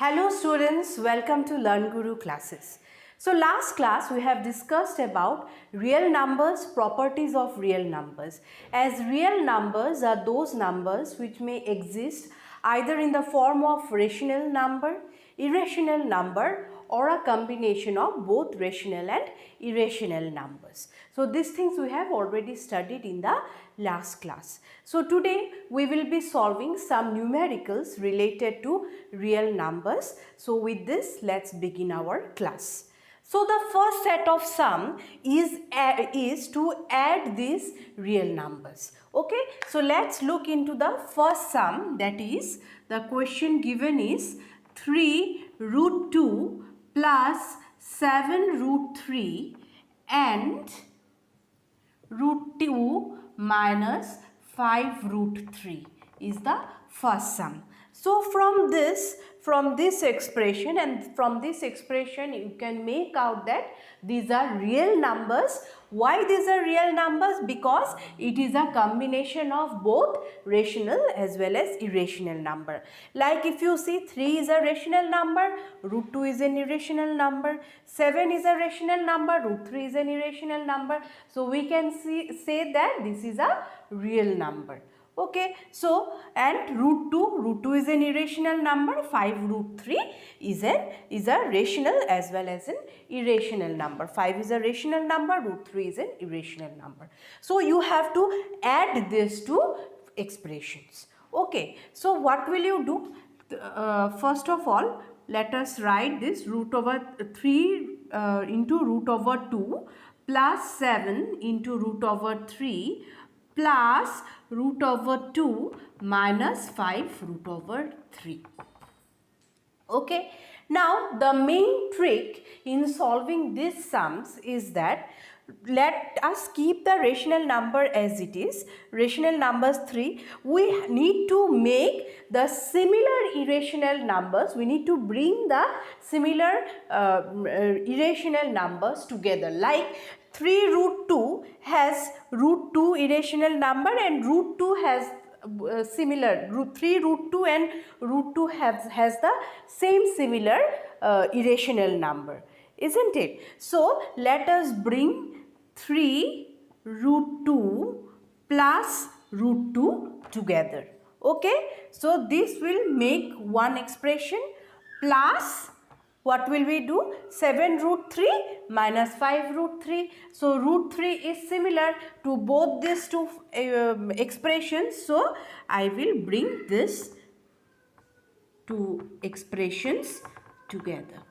Hello students, welcome to LearnGuru Classes. So last class we have discussed about real numbers, properties of real numbers. As real numbers are those numbers which may exist either in the form of rational number, irrational number, or a combination of both rational and irrational numbers. So these things we have already studied in the last class. So today we will be solving some numericals related to real numbers. So with this, let's begin our class. So the first set of sum is to add these real numbers. Okay, so let's look into the first sum, that is the question given is 3 root 2 plus 7 root 3 and root 2 minus 5 root 3 is the first sum. So from this expression, and from this expression you can make out that these are real numbers. Why these are real numbers? Because it is a combination of both rational as well as irrational number. Like if you see 3 is a rational number, root 2 is an irrational number, 7 is a rational number, root 3 is an irrational number. So we can say that this is a real number. Okay, so and root 2 is an irrational number, 5 root 3 is a rational as well as an irrational number. 5 is a rational number, root 3 is an irrational number. So you have to add these two expressions. Okay, so what will you do? First of all, let us write this root over 3 into root over 2 plus 7 into root over 3 plus root over 2 minus 5 root over 3. Okay. Now the main trick in solving these sums is that let us keep the rational number as it is, rational numbers 3. We need to make the similar irrational numbers, we need to bring the similar irrational numbers together. Like 3 root 2 has root 2 irrational number and root 2 has similar, root 3 root 2 and root 2 has the same similar irrational number, isn't it? So let us bring 3 root 2 plus root 2 together. Okay, so this will make one expression plus what will we do? 7 root 3 minus 5 root 3. So root 3 is similar to both these two expressions. So I will bring this two expressions together.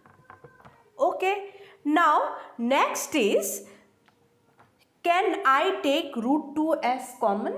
Okay. Now next is, can I take root 2 as common?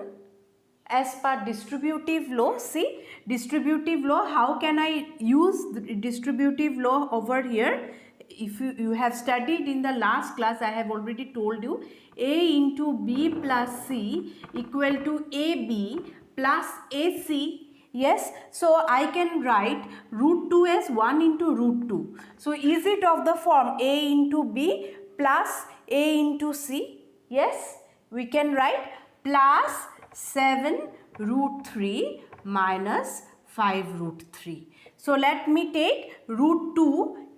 As per distributive law, see distributive law, how can I use the distributive law over here? If you have studied in the last class, I have already told you A into B plus C equal to AB plus AC. Yes, so I can write root 2 as 1 into root 2. So is it of the form A into B plus A into C? Yes, we can write plus 7 root 3 minus 5 root 3. So let me take root 2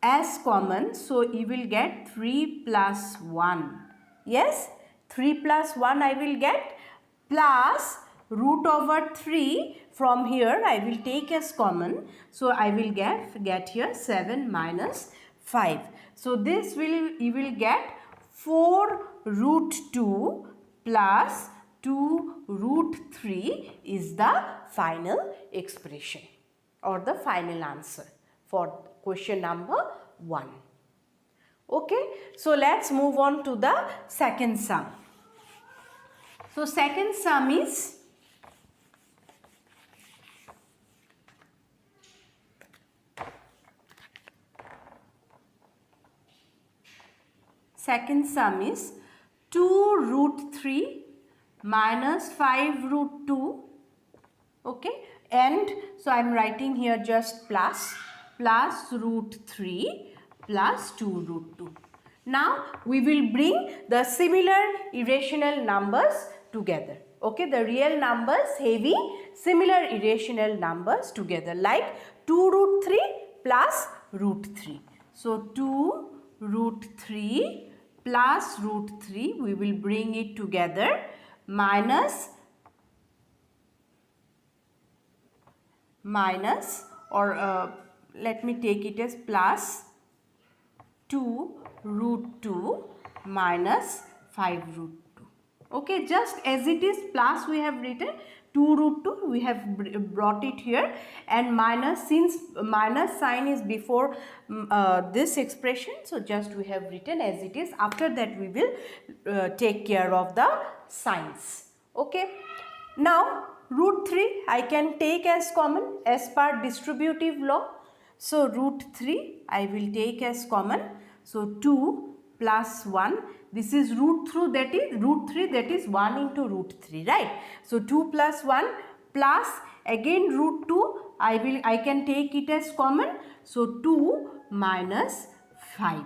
as common. So you will get 3 plus 1. Yes, 3 plus 1 I will get, plus root over 3 from here I will take as common. So I will get here 7 minus 5. So this you will get 4 root 2 plus 2 root 3 is the final expression or the final answer for question number 1. Okay, so let's move on to the second sum. So second sum is second sum is 2 root 3 minus 5 root 2. Okay, and so I am writing here just plus root 3 plus 2 root 2. Now we will bring the similar irrational numbers together. Okay, the real numbers having similar irrational numbers together, like 2 root 3 plus root 3. So 2 root 3 plus root 3, we will bring it together, minus or let me take it as plus 2 root 2 minus 5 root 2. Okay, just as it is plus we have written 2 root 2, we have brought it here, and minus, since minus sign is before this expression, so just we have written as it is. After that we will take care of the signs. Okay, now root 3 I can take as common as per distributive law. So root 3 I will take as common. So 2 plus 1, this is root 3, that is 1 into root 3, right? So 2 plus 1 plus again root 2, I can take it as common. So 2 minus 5.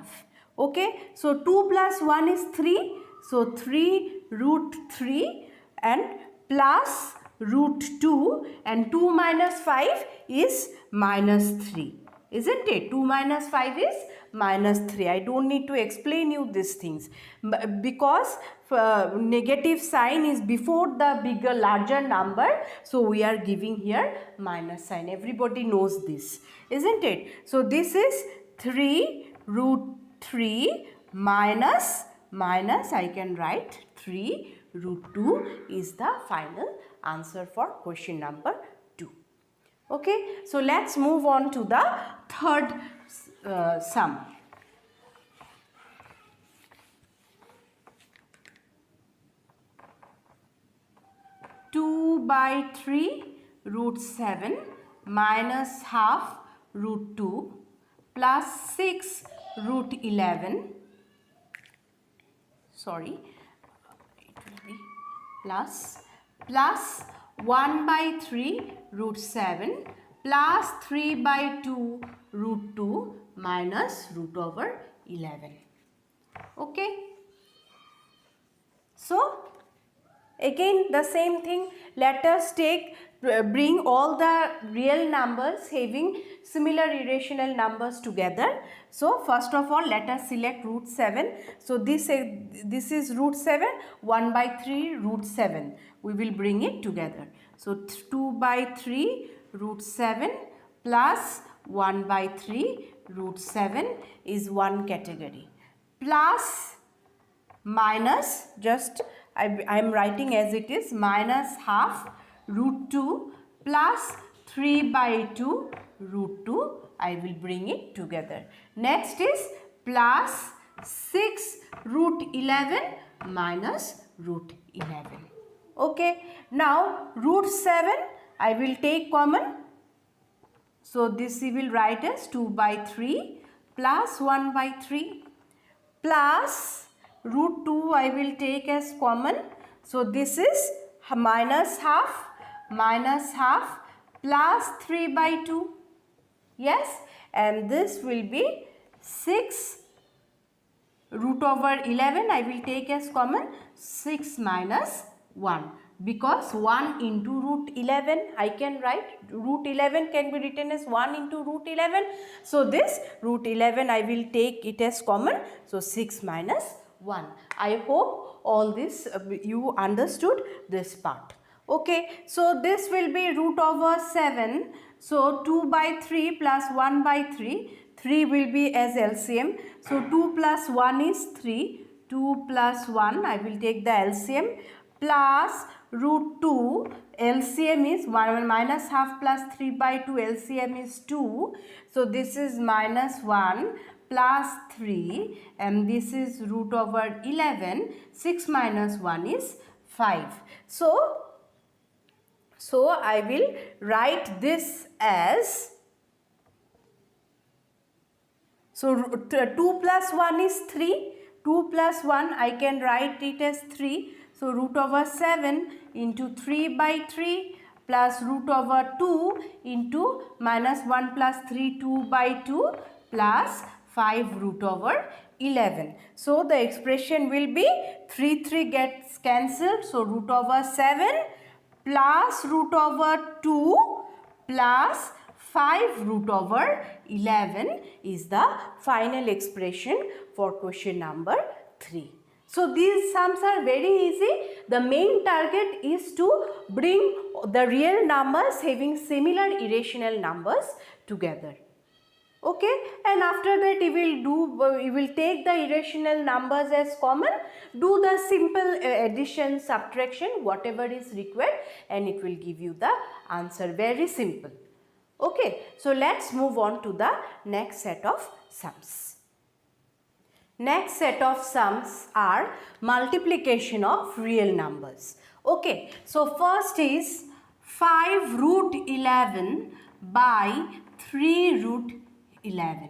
Okay, so 2 plus 1 is 3. So 3 root 3 and plus root 2, and 2 minus 5 is minus 3. Isn't it? 2 minus 5 is minus 3. I don't need to explain you these things because negative sign is before the bigger larger number, so we are giving here minus sign. Everybody knows this, isn't it? So this is 3 root 3 minus I can write 3 root 2 is the final answer for question number 2. Okay, so let's move on to the third sum. Two by 3 root 7 minus half root 2 plus 6 root 11. Sorry, it will be plus 1 by 3 root 7 plus 3 by 2 root 2 minus root over 11. Okay. So again the same thing, let us bring all the real numbers having similar irrational numbers together. So first of all let us select root 7. So this is root 7, 1 by 3 root 7. We will bring it together. So 2 by 3 root 7 plus 1 by 3 root 7 is one category. Plus minus, just I am writing as it is, minus half root 2 plus 3 by 2 root 2. I will bring it together. Next is plus 6 root 11 minus root 11. Okay. Now root 7 I will take common. So this we will write as 2 by 3 plus 1 by 3 plus root 2 I will take as common. So this is minus half plus 3 by 2. Yes, and this will be 6 root over 11 I will take as common, 6 minus 1, because 1 into root 11 I can write, root 11 can be written as 1 into root 11. So this root 11 I will take it as common, so 6 minus 1. I hope all this you understood this part. Okay, so this will be root over 7. So 2 by 3 plus 1 by 3. 3 will be as LCM. So 2 plus 1 is 3. 2 plus 1 I will take the LCM plus root 2. LCM is 1 minus half plus 3 by 2. LCM is 2. So this is minus 1 plus 3 and this is root over 11. 6 minus 1 is 5. So I will write this as, so 2 plus 1 is 3. 2 plus 1 I can write it as 3. So root over 7 into 3 by 3 plus root over 2 into minus 1 plus 3, 2 by 2 plus 5 root over 11. So the expression will be 3 gets cancelled. So root over 7 plus root over 2 plus 5 root over 11 is the final expression for question number 3. So these sums are very easy. The main target is to bring the real numbers having similar irrational numbers together. Okay, and after that you will take the irrational numbers as common, do the simple addition, subtraction, whatever is required, and it will give you the answer. Very simple. Okay, so let's move on to the next set of sums. Next set of sums are multiplication of real numbers. Okay, so first is 5 root 11 by 3 root 11.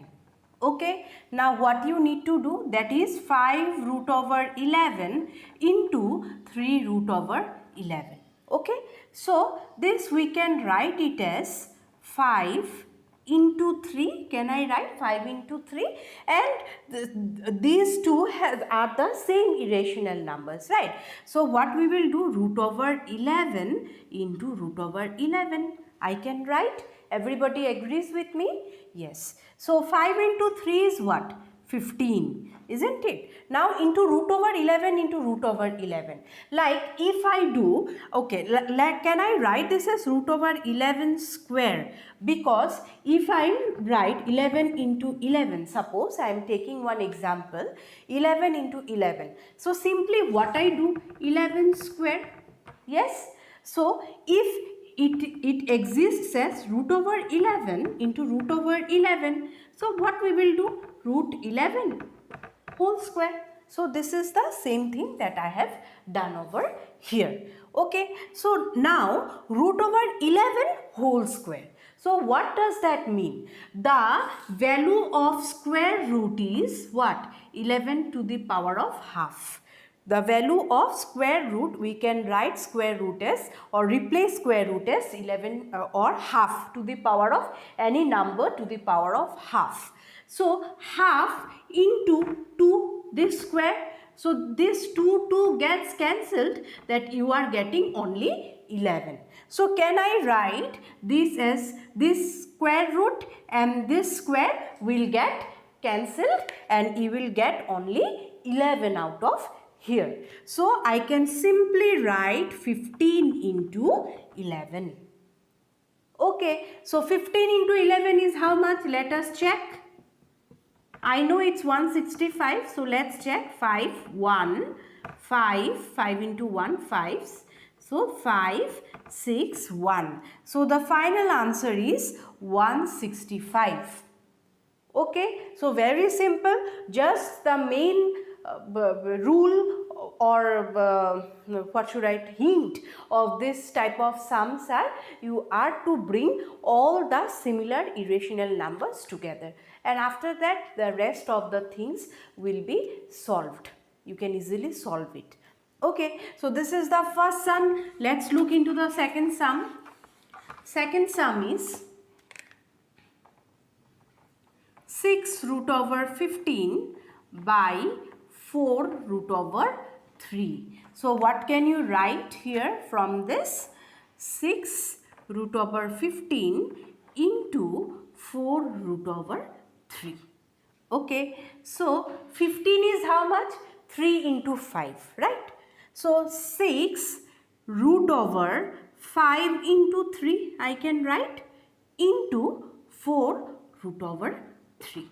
Okay, now what you need to do, that is 5 root over 11 into 3 root over 11. Okay, so this we can write it as 5 into 3. Can I write 5 into 3? And these two are the same irrational numbers, right? So what we will do, root over 11 into root over 11. I can write. Everybody agrees with me? Yes. So 5 into 3 is what? 15, isn't it? Now into root over 11 into root over 11. Like if I do, okay, can I write this as root over 11 square? Because if I write 11 into 11, suppose I am taking one example, 11 into 11. So simply what I do, 11 square, yes? So if it exists as root over 11 into root over 11. So what we will do? Root 11 whole square. So this is the same thing that I have done over here. Okay. So now root over 11 whole square. So what does that mean? The value of square root is what? 11 to the power of half. The value of square root, we can write square root as or replace square root as 11 or half to the power of any number to the power of half. So half into 2, this square. So this 2 gets cancelled, that you are getting only 11. So can I write this as this square root, and this square will get cancelled and you will get only 11 out of here. So I can simply write 15 into 11. Okay, so 15 into 11 is how much? Let us check. I know it's 165, so let's check. 5, 1, 5, 5 into 1, 5. So 5, 6, 1. So the final answer is 165. Okay, so very simple. Just the main rule or what should I hint of this type of sums are, you are to bring all the similar irrational numbers together, and after that the rest of the things will be solved. You can easily solve it. Okay, so this is the first sum. Let's look into the second sum. Second sum is 6 root over 15 by 4 root over 3. So what can you write here from this? 6 root over 15 into 4 root over 3. Okay, so 15 is how much? 3 into 5, right? So 6 root over 5 into 3 I can write into 4 root over 3.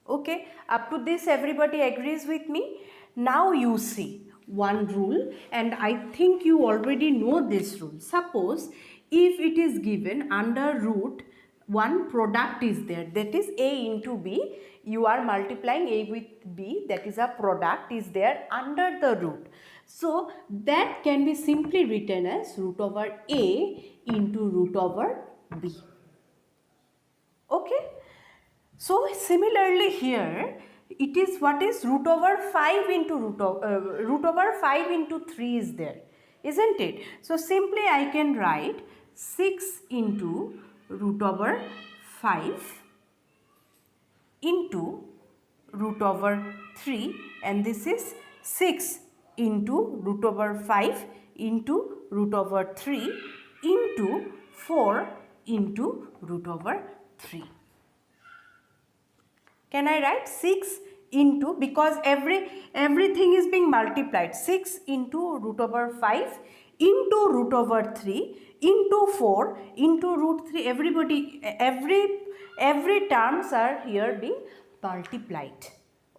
Okay, up to this everybody agrees with me. Now you see one rule, and I think you already know this rule. Suppose if it is given under root, one product is there, that is a into b, you are multiplying a with b, that is a product is there under the root. So that can be simply written as root over a into root over b. Okay. So similarly here it is what is root over 5 into root over 5 into 3 is there, isn't it? So simply I can write 6 into root over 5 into root over 3, and this is 6 into root over 5 into root over 3 into 4 into root over 3. Can I write 6 into, because everything is being multiplied, 6 into root over 5 into root over 3 into 4 into root 3, every terms are here being multiplied.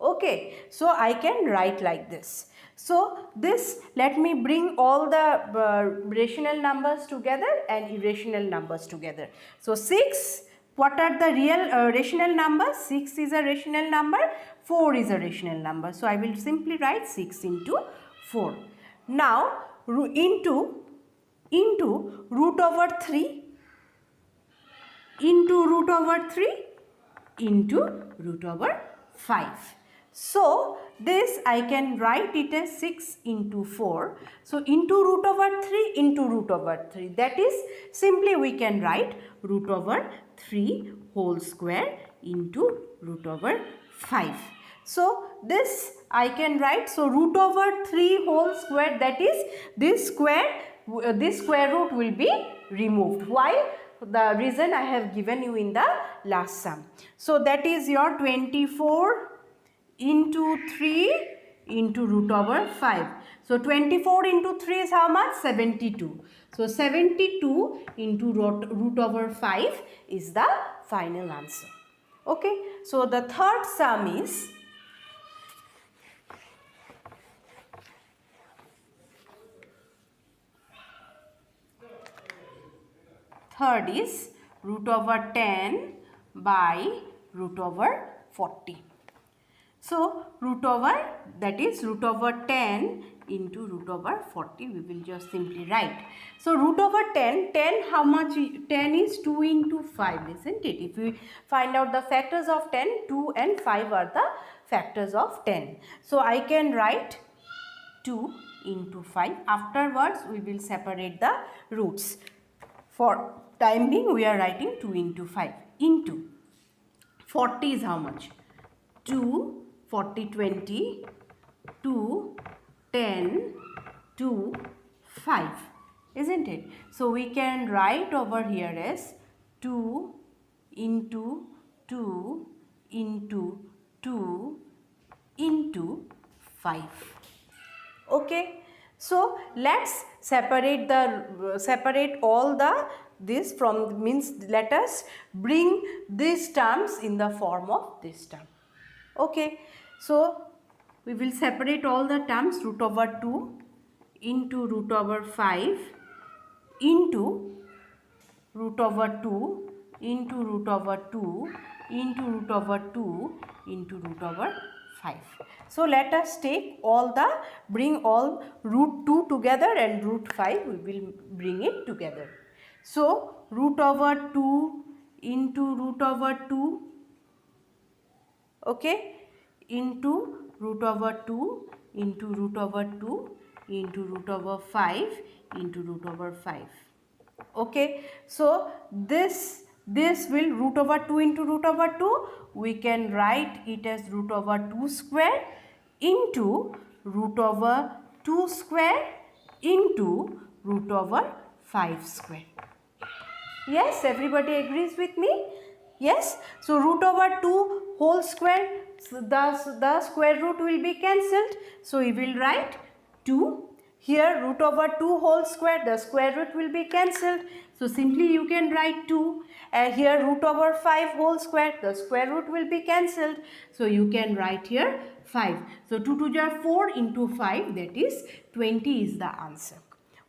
Okay, so I can write like this. So this, let me bring all the rational numbers together and irrational numbers together. So 6, what are the real rational numbers? 6 is a rational number, 4 is a rational number. So I will simply write 6 into 4. Now into root over 3 into root over 3 into root over 5. So this I can write it as 6 into 4. So into root over 3 into root over 3. That is, simply we can write root over 3 whole square into root over 5. So this I can write, so root over 3 whole square, that is this square root will be removed. Why? The reason I have given you in the last sum. So that is your 24 into 3 into root over 5. So 24 into 3 is how much? 72. So 72 into root over 5 is the final answer. Okay. So the third sum is root over 10 by root over 40. So root over, that is root over 10 into root over 40, we will just simply write. So root over 10 how much? 10 is 2 into 5, isn't it? If we find out the factors of 10, 2 and 5 are the factors of 10. So I can write 2 into 5. Afterwards we will separate the roots. For time being we are writing 2 into 5 into 40 is how much? 2, 40, 20, 2, 10, 2, 5, isn't it? So we can write over here as 2 into 2 into 2 into 5. Okay. So let's separate all the this from, means let us bring these terms in the form of this term. Okay. So we will separate all the terms, root over 2 into root over 5 into root over 2 into root over 2 into root over 2 into root over 5. So let us take bring all root 2 together and root 5, we will bring it together. So root over 2 into root over 2, okay, into root over 2 into root over 2 into root over 5 into root over 5. Okay, so this will root over 2 into root over 2, we can write it as root over 2 square into root over 2 square into root over 5 square. Yes, everybody agrees with me? Yes, so root over 2 whole square, so the square root will be cancelled. So we will write 2. Here root over 2 whole square, the square root will be cancelled. So simply you can write 2. And here root over 5 whole square, the square root will be cancelled. So you can write here 5. So 2 to the 4 into 5, that is 20 is the answer.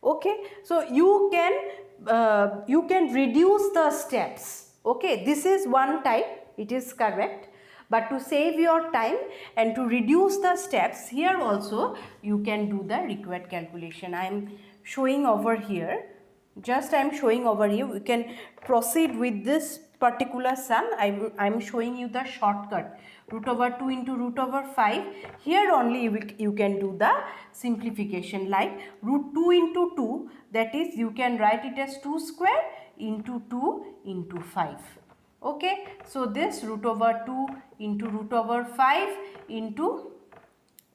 Okay, so you can reduce the steps. Okay, this is one type, it is correct. But to save your time and to reduce the steps, here also you can do the required calculation. I am showing over here. Just I am showing over here. We can proceed with this particular sum. I am showing you the shortcut. Root over 2 into root over 5. Here only you can do the simplification, like root 2 into 2. That is, you can write it as 2 square into 2 into 5. Okay, so this root over 2 into root over 5 into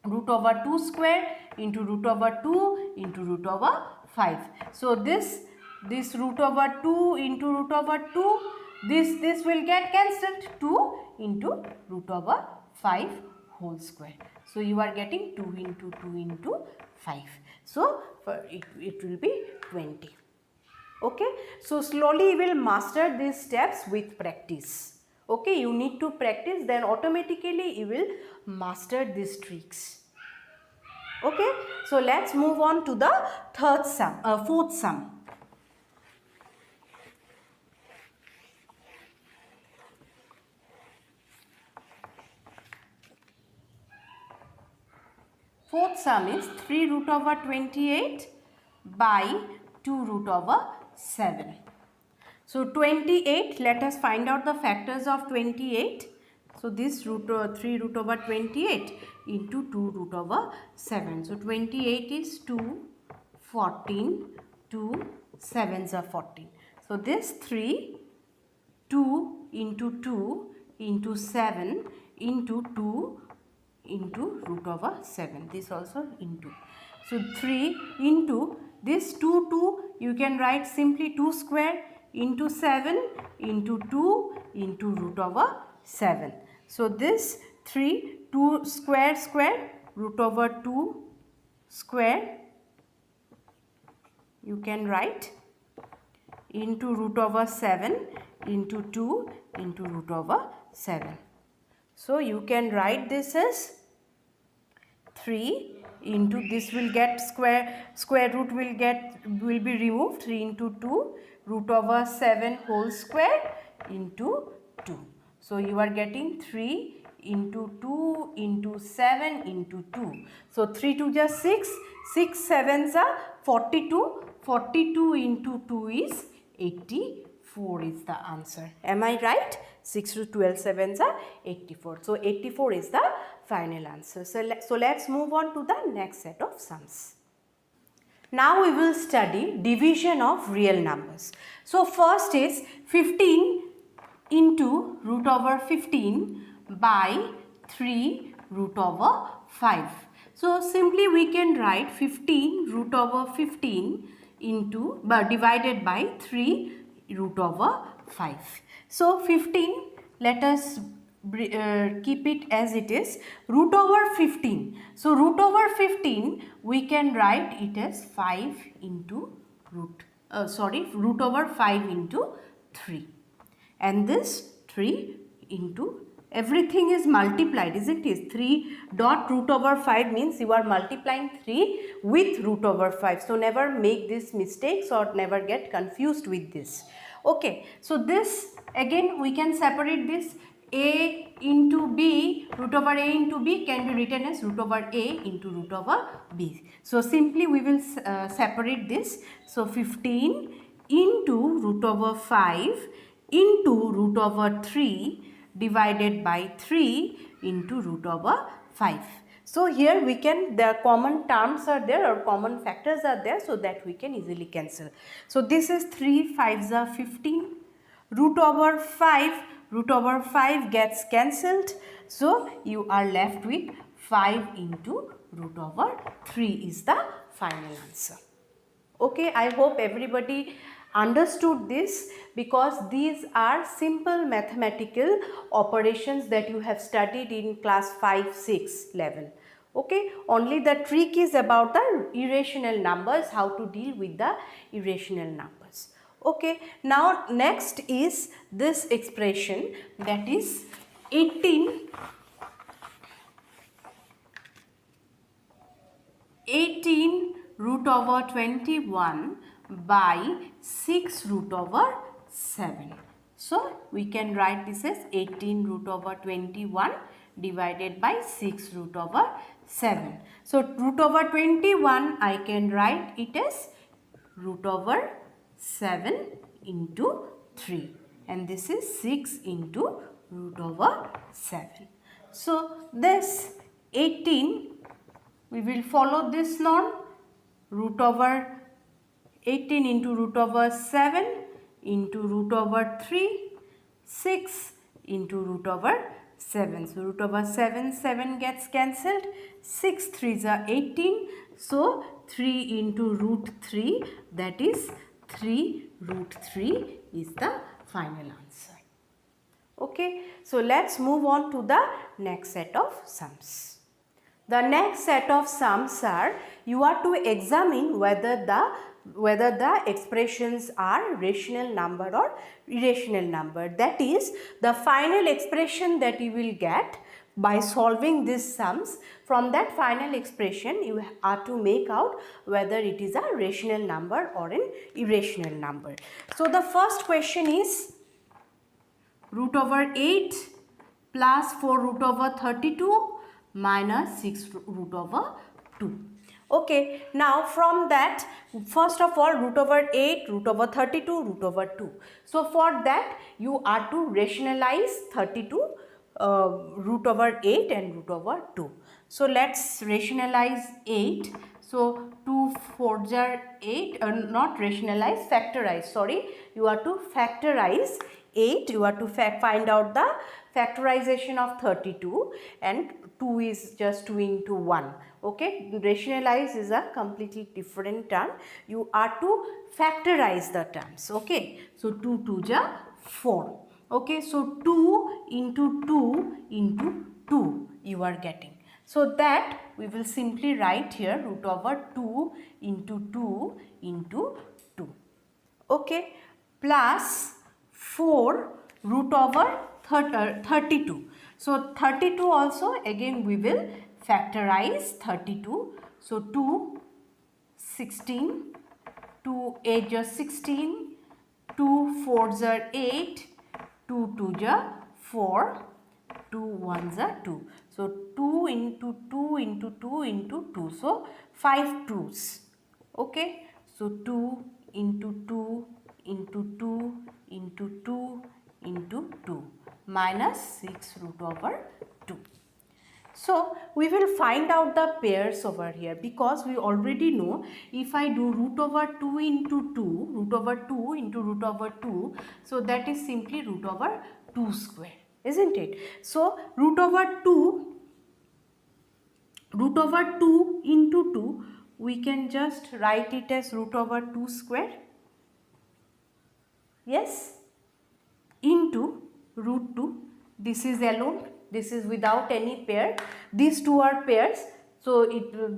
root over 2 square into root over 2 into root over 5. So this this root over 2 into root over 2, this will get cancelled, 2 into root over 5 whole square. So you are getting 2 into 2 into 5. So it will be 20. Okay, so slowly you will master these steps with practice. Okay, you need to practice, then automatically you will master these tricks. Okay, so let's move on to the fourth sum. Fourth sum is 3 root over 28 by 2 root over 7. So 28, let us find out the factors of 28. So this 3 root over 28 into 2 root over 7. So 28 is 2, 14, 2, 7s are 14. So this 3, 2 into 2 into 7 into 2 into root over 7. This also into. So 3 into this 2 you can write simply 2 square into 7 into 2 into root over 7. So this 3, 2 square root over 2 square you can write into root over 7 into 2 into root over 7. So you can write this as 3 into this will get square root will be removed, 3 into 2 root over 7 whole square into 2. So you are getting 3 into 2 into 7 into 2. So 3 2 just 6, 6 7s are 42, 42 into 2 is 84 is the answer. Am I right? 6 to 12 7s are 84. So 84 is the final answer. So let's move on to the next set of sums. Now we will study division of real numbers. So first is 15 into root over 15 by 3 root over 5. So simply we can write 15 root over 15 into divided by 3 root over 5. So 15, let us keep it as it is, root over 15. So root over 15 we can write it as 5 into root over 5 into 3, and this 3 into everything is multiplied, isn't it? 3 dot root over 5 means you are multiplying 3 with root over 5. So never make these mistakes or never get confused with this. Okay, so this again we can separate this. A into B, root over A into B can be written as root over A into root over B. So simply we will separate this. So 15 into root over 5 into root over 3 divided by 3 into root over 5. So here we can, the common terms are there or common factors are there, so that we can easily cancel. So this is 3 5s are 15, root over 5 gets cancelled. So you are left with 5 into root over 3 is the final answer. Okay, I hope everybody understood this, because these are simple mathematical operations that you have studied in class 5-6 level. Okay, only the trick is about the irrational numbers, how to deal with the irrational numbers. Okay, now next is this expression, that is 18 root over 21 by 6 root over 7. So we can write this as 18 root over 21 divided by 6 root over 7. So root over 21 I can write it as root over 7 into 3, and this is 6 into root over 7. So this 18, we will follow this norm, root over 18 into root over 7 into root over 3, 6 into root over 7. So root over 7 gets cancelled, 6 3s are 18. So 3 into root 3, that is 3 root 3 is the final answer. Okay, so let's move on to the next set of sums. The next set of sums are, you are to examine whether the expressions are rational number or irrational number. That is, the final expression that you will get by solving these sums. From that final expression, you are to make out whether it is a rational number or an irrational number. So the first question is, root over 8 plus 4 root over 32 minus 6 root over 2. Okay, now from that, first of all, root over 8, root over 32, root over 2. So for that, you are to rationalize 32, root over 8 and root over 2. So let's rationalize 8. So 2 4s are 8, not rationalize, factorize, sorry. You are to factorize 8, you are to find out the factorization of 32, and 2 is just 2 into 1. Okay, rationalize is a completely different term. You are to factorize the terms. Okay, so 2 2s are 4. Okay, so 2 into 2 into 2 you are getting. So that we will simply write here root over 2 into 2 into 2. Okay, plus 4 root over 32. So 32 also again we will factorize 32. So 2, 16, 2 8 are 16, 2 4s are 8, 2 2s are 4, 2 1s are 2. So 2 into 2 into 2 into 2. So 5 2s. Okay. So 2 into 2 into 2 into 2 into 2 minus 6 root over 2. So we will find out the pairs over here, because we already know if I do root over 2 into 2, root over 2 into root over 2, so that is simply root over 2 square, isn't it? So root over 2 into 2, we can just write it as root over 2 square. Yes, into root 2, this is alone, this is without any pair, these two are pairs, so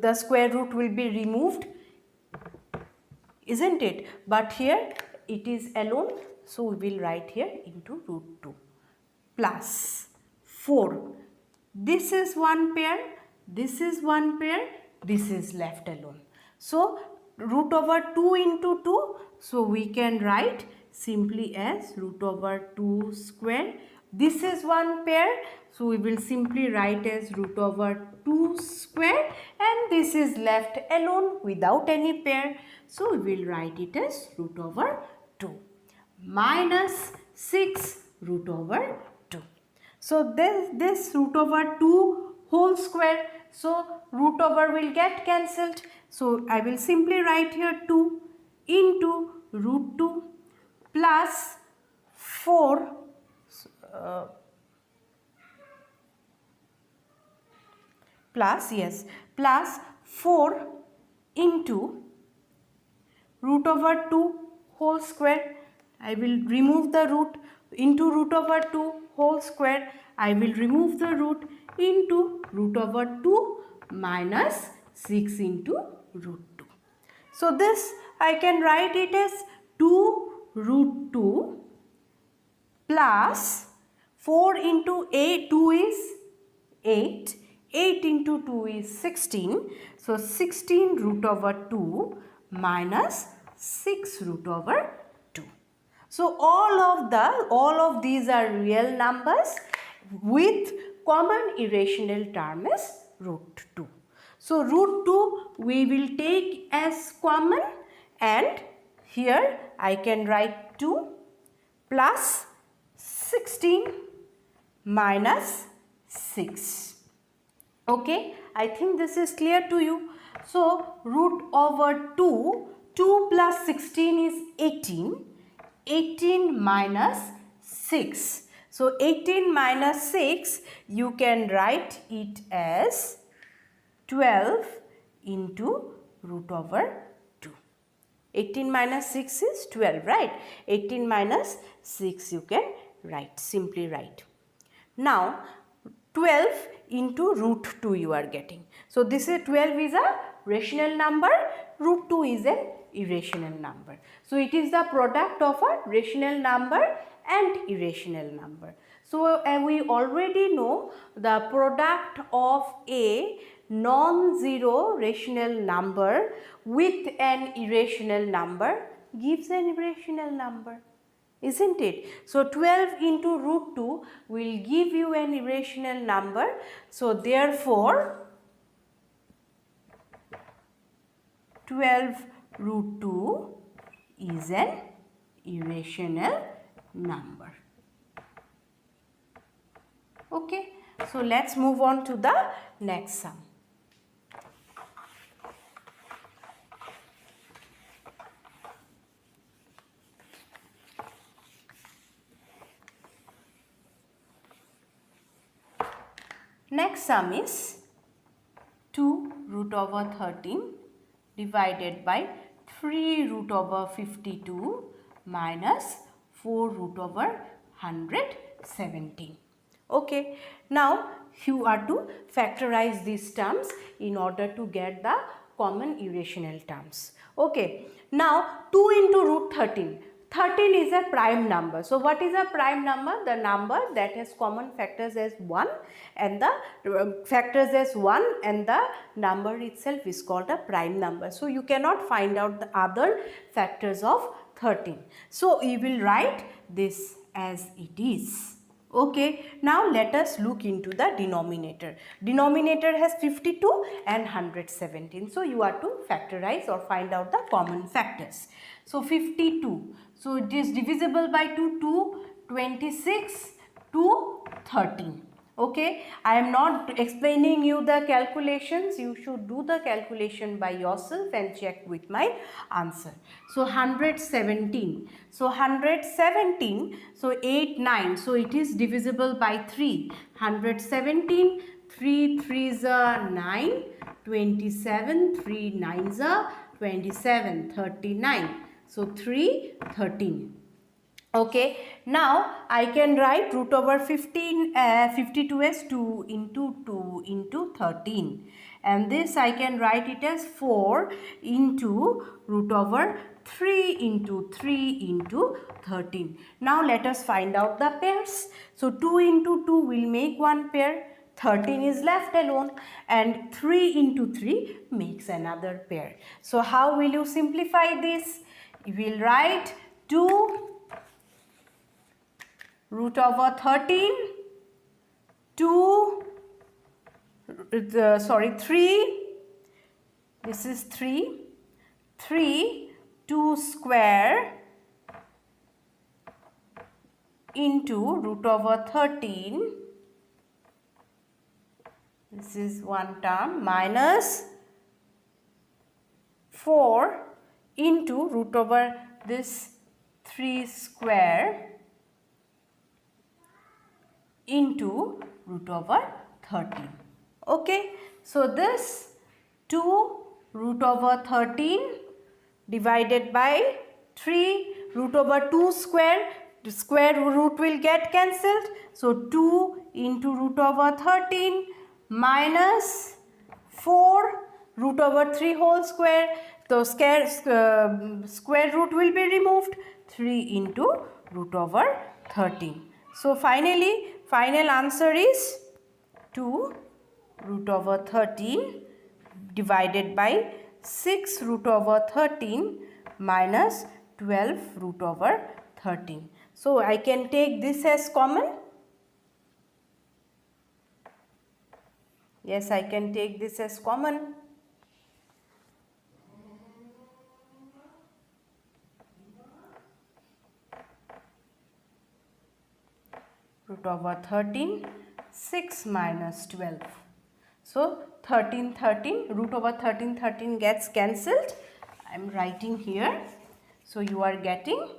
the square root will be removed, isn't it? But here it is alone, so we will write here into root 2 plus 4. This is one pair, this is one pair, this is left alone. So root over 2 into 2, so we can write simply as root over 2 square. This is one pair, so we will simply write as root over 2 square, and this is left alone without any pair, so we will write it as root over 2 minus 6 root over 2. So this root over 2 whole square, so root over will get cancelled. So I will simply write here 2 into root 2 plus 4 plus 4 into root over 2 whole square. I will remove the root, into root over 2 whole square. I will remove the root, into root over 2 minus 6 into root 2. So this I can write it as 2 root 2 plus 4 into 8, 2 is 8, 8 into 2 is 16, so 16 root over 2 minus 6 root over 2. So all of these are real numbers with common irrational term is root 2. So root 2 we will take as common, and here I can write 2 plus 16 minus 6. Okay, I think this is clear to you. So root over 2, 2 plus 16 is 18, 18 minus 6. So 18 minus 6, you can write it as 12 into root over 2. 18 minus 6 is 12, right? 18 minus 6 you can write, simply write. Now 12 into root 2 you are getting. So this is 12 is a rational number, root 2 is an irrational number. So it is the product of a rational number and irrational number. So we already know the product of a non-zero rational number with an irrational number gives an irrational number, isn't it? So 12 into root 2 will give you an irrational number. So therefore 12 root 2 is an irrational number. Okay, so let's move on to the next sum. Next sum is 2 root over 13 divided by 3 root over 52 minus 4 root over 117. Okay, now you are to factorize these terms in order to get the common irrational terms. Okay, now 2 into root 13. 13 is a prime number. So what is a prime number? The number that has common factors as 1 and the factors as 1 and the number itself is called a prime number. So you cannot find out the other factors of 13. So you will write this as it is. Okay, now let us look into the denominator. Denominator has 52 and 117. So you are to factorize or find out the common factors. So 52. So it is divisible by 2, 26 to 13. Okay, I am not explaining you the calculations. You should do the calculation by yourself and check with my answer. So 117. So 117. So 8, 9. So it is divisible by 3. 117. 3 3s are 9. 27. 3 9s are 27. 39. So 3 13. Okay, now I can write root over 52 as 2 into 13, and this I can write it as 4 into root over 3 into 13. Now let us find out the pairs. So 2 into 2 will make one pair, 13 is left alone, and 3 into 3 makes another pair. So how will you simplify this? You will write 2 root over 13, 3, this is 3, 2 square into root over 13, this is one term, minus 4 into root over this 3 square into root over 13. Okay, so this 2 root over 13 divided by 3 root over 2 square, the square root will get cancelled. So 2 into root over 13 minus 4 root over 3 whole square. So square root will be removed. 3 into root over 13. So finally, final answer is 2 root over 13 divided by 6 root over 13 minus 12 root over 13. So I can take this as common. Yes, I can take this as common. Root over 13, 6 minus 12. So 13, 13, root over 13, 13 gets cancelled. I am writing here. So you are getting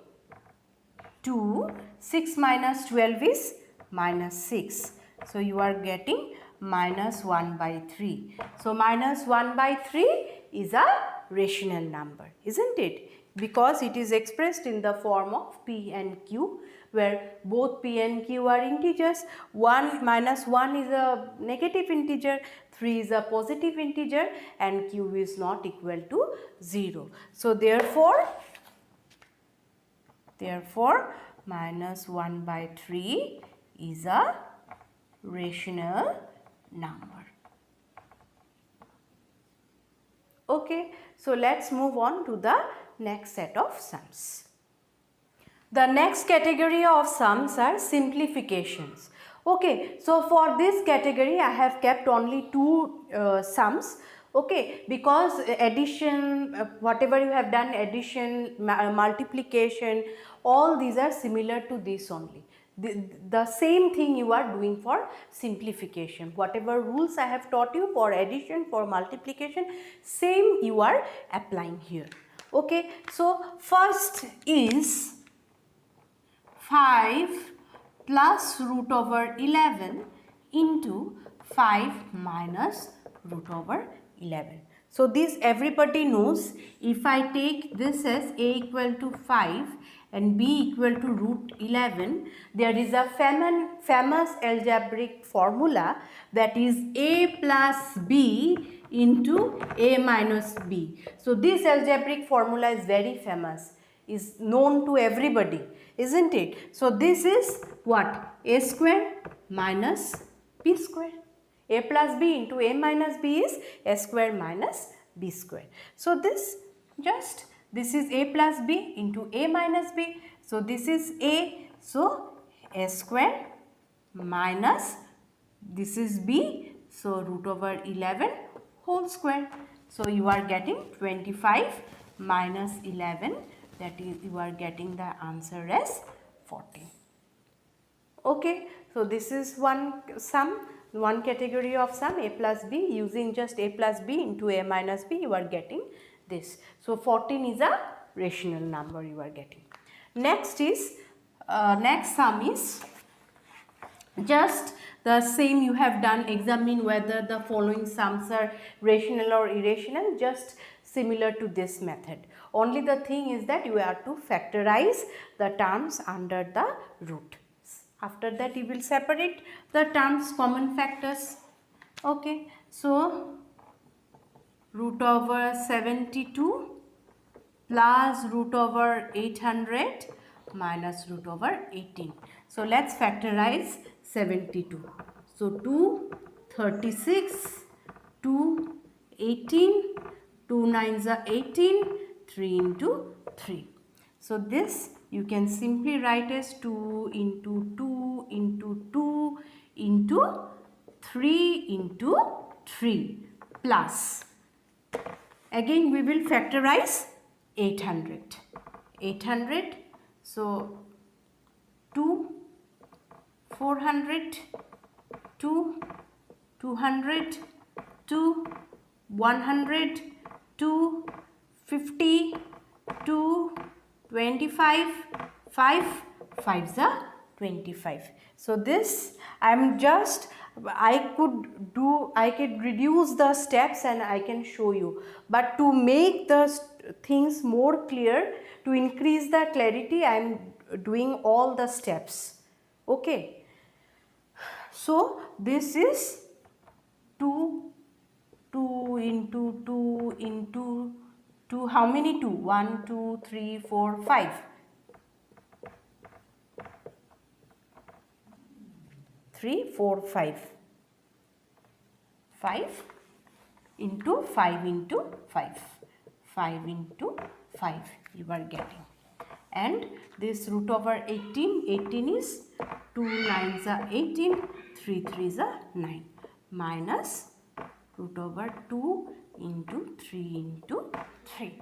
2, 6 minus 12 is minus 6. So you are getting minus 1 by 3. So minus 1 by 3 is a rational number, isn't it? because it is expressed in the form of P and Q, where both P and Q are integers. 1 minus 1 is a negative integer, 3 is a positive integer, and Q is not equal to 0. So therefore minus 1 by 3 is a rational number. Okay, so let's move on to the next set of sums. The next category of sums are simplifications. Okay, so for this category I have kept only two sums. Okay, because addition, whatever you have done, addition, multiplication, all these are similar to this only. The same thing you are doing for simplification. Whatever rules I have taught you for addition, for multiplication, same you are applying here. Okay, so first is 5 plus root over 11 into 5 minus root over 11. So this everybody knows. If I take this as a equal to 5 and b equal to root 11, there is a famous algebraic formula, that is a plus b into a minus b. So this algebraic formula is very famous, is known to everybody, isn't it? So this is what? A square minus b square. A plus b into a minus b is a square minus b square. So this is a plus b into a minus b. So this is a, so a square minus this is b, so root over 11 whole square. So you are getting 25 minus 11, that is you are getting the answer as 14. Okay, so this is one sum, one category of sum, a plus b. Using just a plus b into a minus b, you are getting this. So 14 is a rational number you are getting. Next is next sum is just the same you have done. Examine whether the following sums are rational or irrational, just similar to this method. Only the thing is that you have to factorize the terms under the root. After that you will separate the terms, common factors. Okay, so root over 72 plus root over 800 minus root over 18. So let's factorize 72. So 2, 36, 2, 18, 2 9s are 18, 3 into 3. So this you can simply write as 2 into 2 into 2 into 3 into 3 plus. Again we will factorize 800. 800, so 2, 400, 2, 200, 2, 100, 2, 50, 2, 25, 5, 5s are 25. So this I could reduce the steps and I can show you, but to make the things more clear, to increase the clarity, I am doing all the steps. Okay, so this is 2 into 2 into 2, how many 2? 1, 2, 3, 4, 5. 3, 4, 5. 5 into 5 into 5. 5 into 5 you are getting. And this root over 18, 18 is 2 9s are 18, 3 3s are 9, minus root over 2 into 3 into 3.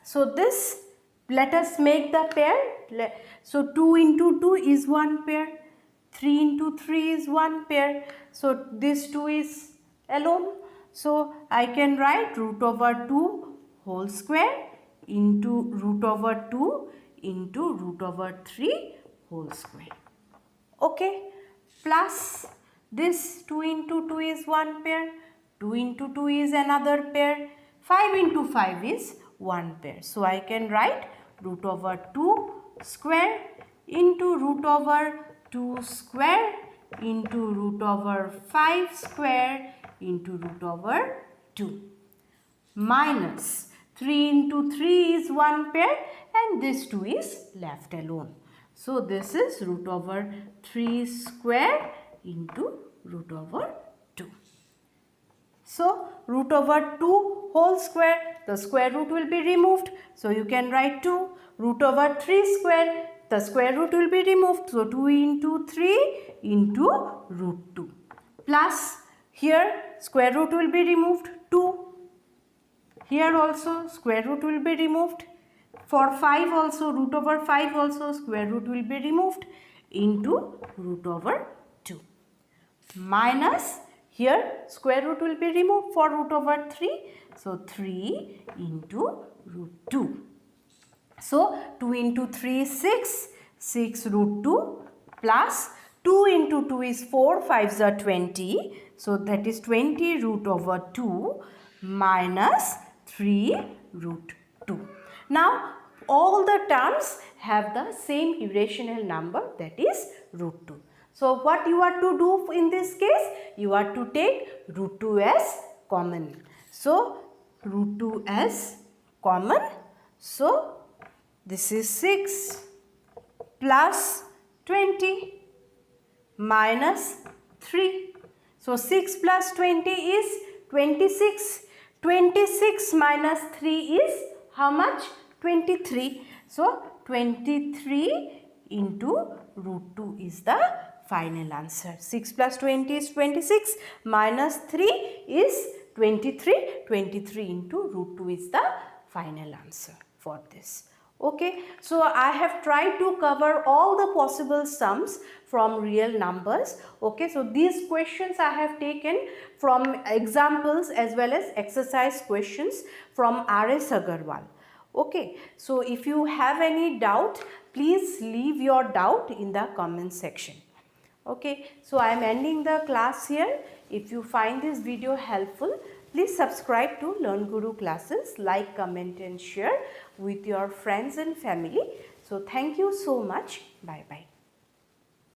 So this, let us make the pair. So 2 into 2 is one pair, 3 into 3 is one pair. So this 2 is alone. So I can write root over 2 whole square into root over 2 into root over 3 whole square. Okay, plus this 2 into 2 is one pair, 2 into 2 is another pair, 5 into 5 is 1 pair. So I can write root over 2 square into root over 2 square into root over 5 square into root over 2 minus 3 into 3 is 1 pair and this 2 is left alone. So this is root over 3 square into root over 2. So root over 2 whole square, the square root will be removed. So you can write 2. Root over 3 square, the square root will be removed. So 2 into 3 into root 2. Plus here square root will be removed 2. Here also square root will be removed. For 5 also, root over 5 also square root will be removed into root over 2. Minus here square root will be removed for root over 3. So 3 into root 2. So 2 into 3 is 6. 6 root 2 plus 2 into 2 is 4. 5s are 20. So that is 20 root over 2 minus 3 root 2. Now all the terms have the same irrational number, that is root 2. So what you are to do in this case? You are to take root 2 as common. So root 2 as common. So this is 6 plus 20 minus 3. So 6 plus 20 is 26. 26 minus 3 is how much? 23. So 23 into root 2 is the final answer. 6 plus 20 is 26 minus 3 is 23. 23 into root 2 is the final answer for this. Okay, so I have tried to cover all the possible sums from real numbers. Okay, so these questions I have taken from examples as well as exercise questions from R.S. Agarwal. Okay, so if you have any doubt, please leave your doubt in the comment section. Okay, so I am ending the class here. If you find this video helpful, please subscribe to LearnGuru Classes, like, comment and share with your friends and family. So thank you so much. Bye bye.